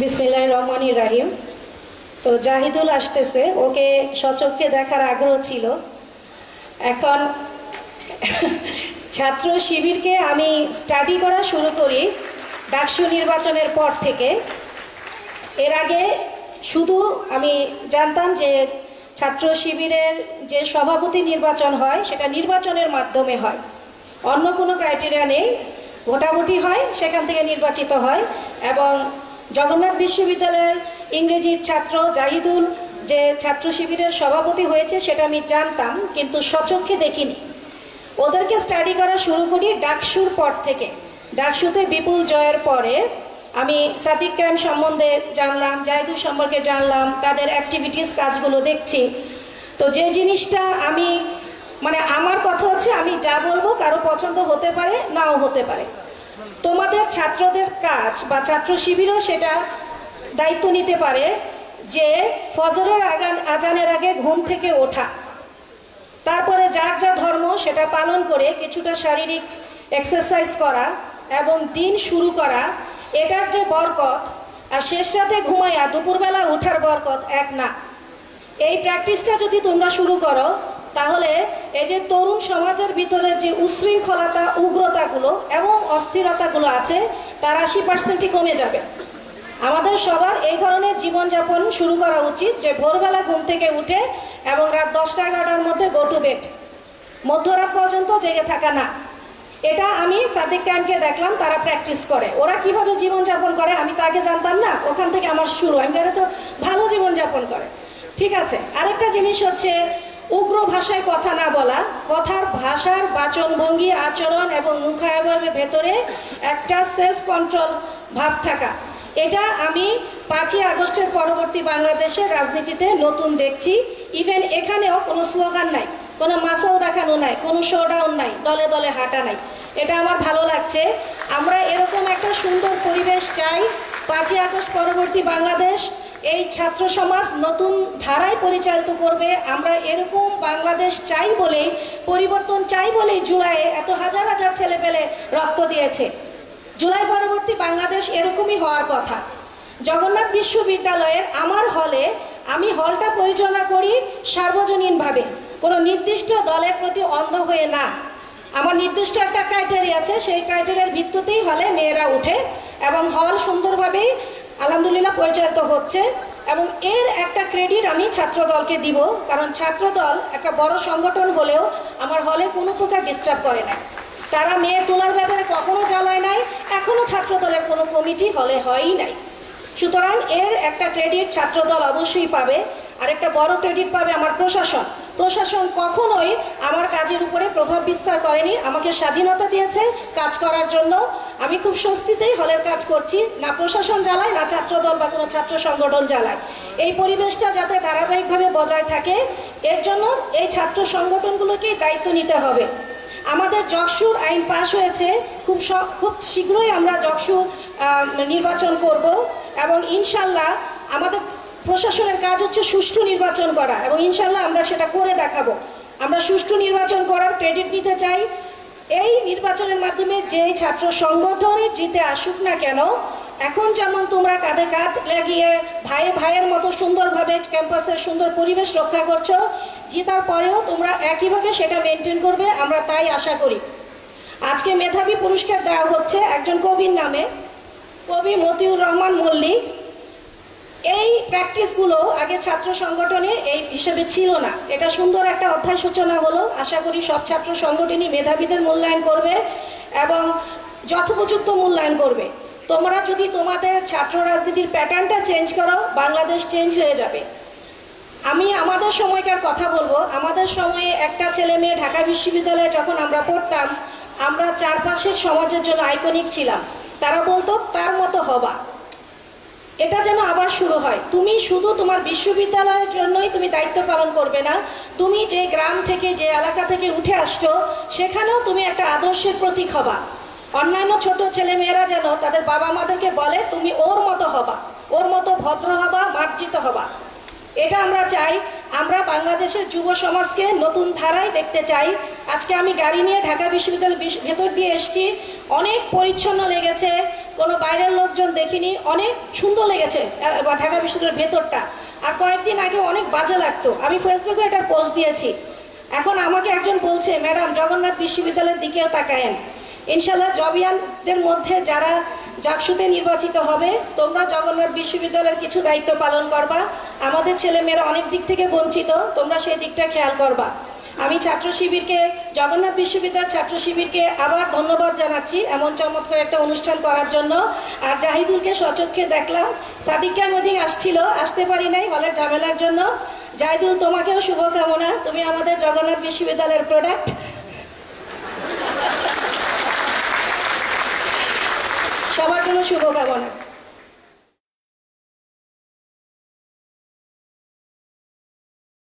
বিসমিল্লাহির রহমানির রাহিম। তো জাহিদুল আসতেছে, ওকে সচক্ষে দেখার আগ্রহ ছিল। এখন ছাত্র শিবিরকে আমি স্টাডি করা শুরু করি ডাকসু নির্বাচনের পর থেকে। এর আগে শুধু আমি জানতাম যে ছাত্র শিবিরের যে সভাপতি নির্বাচন হয় সেটা নির্বাচনের মাধ্যমে হয়, অন্য কোনো ক্রাইটেরিয়া নেই, ভোটাভুটি হয়, সেখান থেকে নির্বাচিত হয়। এবং জগন্নাথ বিশ্ববিদ্যালয়ের ইংরেজির ছাত্র জাহিদুল যে ছাত্র শিবিরের সভাপতি হয়েছে সেটা আমি জানতাম, কিন্তু সচক্ষে দেখিনি। ওদেরকে স্টাডি করা শুরু করি ডাকসুর পর থেকে। ডাকসুতে বিপুল জয়ের পরে আমি সাদিক ক্যাম্প সম্বন্ধে জানলাম, জাহিদুল সম্পর্কে জানলাম, তাদের অ্যাক্টিভিটিস কাজগুলো দেখছি। তো যে জিনিসটা আমি আমার কথা হচ্ছে, আমি যা বলবো কারো পছন্দ হতে পারে, নাও হতে পারে। তোমাদের ছাত্রদের কাজ বা ছাত্র শিবিরও সেটা দায়িত্ব নিতে পারে যে ফজরের আজানের আগে ঘুম থেকে ওঠা, তারপরে যার যা ধর্ম সেটা পালন করে কিছুটা শারীরিক এক্সারসাইজ করা এবং দিন শুরু করা, এটার যে বরকত, আর শেষ রাতে ঘুমাইয়া দুপুরবেলা ওঠার বরকত এক না। এই প্র্যাকটিসটা যদি তোমরা শুরু করো তাহলে এই যে তরুণ সমাজের ভিতরে যে উশৃঙ্খলতা, উগ্রতাগুলো এবং অস্থিরতাগুলো আছে তার 80%ই কমে যাবে। আমাদের সবার এই ধরনের জীবনযাপন শুরু করা উচিত যে ভোরবেলা ঘুম থেকে উঠে এবং রাত 10টা-11টার মধ্যে গো টু বেড, মধ্যরাত পর্যন্ত জেগে থাকা না। এটা আমি সাদিক ক্যাম্পকে দেখলাম, তারা প্র্যাকটিস করে। ওরা কিভাবে জীবনযাপন করে আমি তো আগে জানতাম না, ওখান থেকে আমার শুরু। আমি তো ভালো জীবনযাপন করে, ঠিক আছে। আরেকটা জিনিস হচ্ছে উগ্র ভাষায় কথা না বলা, কথার ভাষার বাচনভঙ্গি, আচরণ এবং মুখাবয়বের ভেতরে একটা সেলফ কন্ট্রোল ভাব থাকা। এটা আমি 5ই আগস্টের পরবর্তী বাংলাদেশের রাজনীতিতে নতুন দেখছি। ইভেন এখানেও কোনো স্লোগান নাই, কোনো মাসল দেখানো নাই, কোনো শোডাউন নাই, দলে দলে হাঁটা নাই। এটা আমার ভালো লাগছে। আমরা এরকম একটা সুন্দর পরিবেশ চাই। 5ই আগস্ট পরবর্তী বাংলাদেশ এই ছাত্র সমাজ নতুন ধারায় পরিচালিত করবে। আমরা এরকম বাংলাদেশ চাই বলেই, পরিবর্তন চাই বলেই জুলাইয়ে এত হাজার হাজার ছেলেপেলে রক্ত দিয়েছে। জুলাই পরবর্তী বাংলাদেশ এরকমই হওয়ার কথা। জগন্নাথ বিশ্ববিদ্যালয়ের আমার হলে আমি হলটা পরিচালনা করি সার্বজনীনভাবে, কোনো নির্দিষ্ট দলের প্রতি অন্ধ হয়ে না। আমার নির্দিষ্ট একটা ক্রাইটেরিয়া আছে, সেই ক্রাইটেরিয়ার ভিত্তিতেই হলে মেয়েরা উঠে এবং হল সুন্দরভাবেই আলহামদুলিল্লাহ পরিচালিত হচ্ছে। এবং এর একটা ক্রেডিট আমি ছাত্র দলকে দিব, কারণ ছাত্র দল একটা বড় সংগঠন হলেও আমার হলে কোনো প্রকার ডিস্টার্ব করে না। তারা মেয়ে তোলার ব্যাপারে কখনো জ্বালায় নাই, এখনো ছাত্র দলের কোনো কমিটি হলে হয়ই নাই। সুতরাং এর একটা ক্রেডিট ছাত্রদল অবশ্যই পাবে। আর একটা বড় ক্রেডিট পাবে আমার প্রশাসন। প্রশাসন কখনোই আমার কাজের উপরে প্রভাব বিস্তার করেনি, আমাকে স্বাধীনতা দিয়েছে কাজ করার জন্য। আমি খুব স্বস্তিতেই হলের কাজ করছি, না প্রশাসন জ্বালায়, না ছাত্রদল বা কোনো ছাত্র সংগঠন জ্বালায়। এই পরিবেশটা যাতে ধারাবাহিকভাবে বজায় থাকে, এর জন্য এই ছাত্র সংগঠনগুলোকেই দায়িত্ব নিতে হবে। আমাদের জকসুর আইন পাশ হয়েছে, খুব শীঘ্রই আমরা জকসু নির্বাচন করব এবং ইনশাল্লাহ আমাদের প্রশাসনের কাজ হচ্ছে সুষ্ঠু নির্বাচন করা, এবং ইনশাল্লাহ আমরা সেটা করে দেখাবো। আমরা সুষ্ঠু নির্বাচন করার ক্রেডিট নিতে চাই। এই নির্বাচনের মাধ্যমে যে ছাত্র সংগঠনই জিতে আসুক না কেন, এখন যেমন তোমরা কাঁধে কাঁধ লাগিয়ে ভাইয়ের মতো সুন্দরভাবে ক্যাম্পাসের সুন্দর পরিবেশ রক্ষা করছো, জিতার পরেও তোমরা একইভাবে সেটা মেনটেন করবে, আমরা তাই আশা করি। আজকে মেধাবী পুরস্কার দেওয়া হচ্ছে একজন কবির নামে, কবি মতিউর রহমান মল্লিক। এই প্র্যাকটিসগুলো আগে ছাত্র সংগঠনে এই হিসেবে ছিল না। এটা সুন্দর একটা অধ্যায় সূচনা হলো। আশা করি সব ছাত্র সংগঠনই মেধাবীদের মূল্যায়ন করবে এবং যথোপযুক্ত মূল্যায়ন করবে। তোমরা যদি তোমাদের ছাত্র রাজনীতির প্যাটার্নটা চেঞ্জ করো, বাংলাদেশ চেঞ্জ হয়ে যাবে। আমি আমাদের সময়কার কথা বলবো। আমাদের সময়ে একটা ছেলে মেয়ে ঢাকা বিশ্ববিদ্যালয়ে যখন আমরা পড়তাম, আমরা চারপাশের সমাজের জন্য আইকনিক ছিলাম। তারা বলতো তার মতো হবা। এটা যেন আবার শুরু হয়। তুমি শুধু তোমার বিশ্ববিদ্যালয়ের জন্যই তুমি দায়িত্ব পালন করবে না, তুমি যে গ্রাম থেকে, যে এলাকা থেকে উঠে আসছো, সেখানেও তুমি একটা আদর্শের প্রতীক হবা। অন্যান্য ছোট ছেলে মেয়েরা যেন তাদের বাবা মাদেরকে বলে তুমি ওর মতো হবা, ওর মতো ভদ্র হবা, মার্জিত হবা। এটা আমরা চাই। আমরা বাংলাদেশের যুব সমাজকে নতুন ধারায় দেখতে চাই। আজকে আমি গাড়ি নিয়ে ঢাকা বিশ্ববিদ্যালয়ের ভেতর দিয়ে এসেছি, অনেক পরিচ্ছন্ন লেগেছে, কোনো বাইরের লোকজন দেখিনি, অনেক সুন্দর লেগেছে ঢাকা বিশ্ববিদ্যালয়ের ভেতরটা। আর কয়েকদিন আগে অনেক বাজে লাগতো, আমি ফেসবুকে এটা পোস্ট দিয়েছি। এখন আমাকে একজন বলছে, ম্যাডাম জগন্নাথ বিশ্ববিদ্যালয়ের দিকেও তাকায়েন। ইনশাল্লাহ জবিয়ানদের মধ্যে যারা জাকসুতে নির্বাচিত হবে, তোমরা জগন্নাথ বিশ্ববিদ্যালয়ের কিছু দায়িত্ব পালন করবা। আমাদের ছেলেমেয়েরা অনেক দিক থেকে বঞ্চিত, তোমরা সেই দিকটা খেয়াল করবা। আমি ছাত্র শিবিরকে, জগন্নাথ বিশ্ববিদ্যালয়ের ছাত্র শিবিরকে আবার ধন্যবাদ জানাচ্ছি এমন চমৎকার একটা অনুষ্ঠান করার জন্য। আর জাহিদুলকে সচক্ষে দেখলাম, সাদিকা মদিন আসছিল, আসতে পারি নাই হলের ঝামেলার জন্য। জাহিদুল, তোমাকেও শুভকামনা, তুমি আমাদের জগন্নাথ বিশ্ববিদ্যালয়ের প্রোডাক্ট। সবার জন্য শুভকামনা।